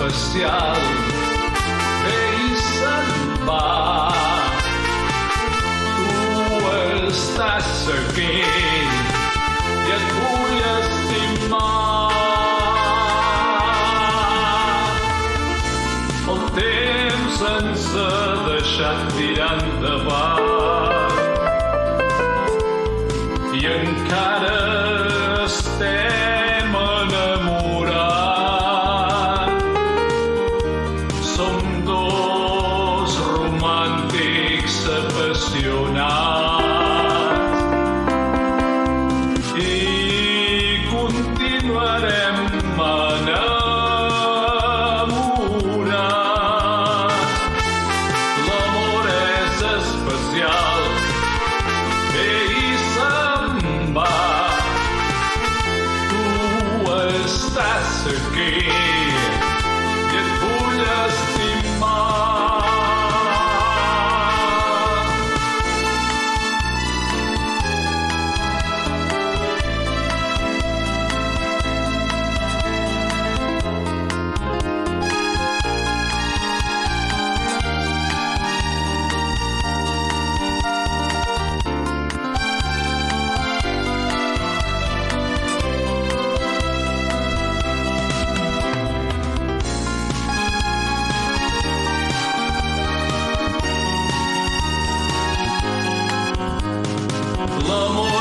especial ve i se'n va. Tu estàs aquí i et vull estimar. El temps ens ha deixat tirar endavant i encara estem enamorats. Som dos romàntics apassionats i continuarem enamorats. L'amor és especial, ve i se'n va. Tu estàs aquí i et vull estimar. L'amor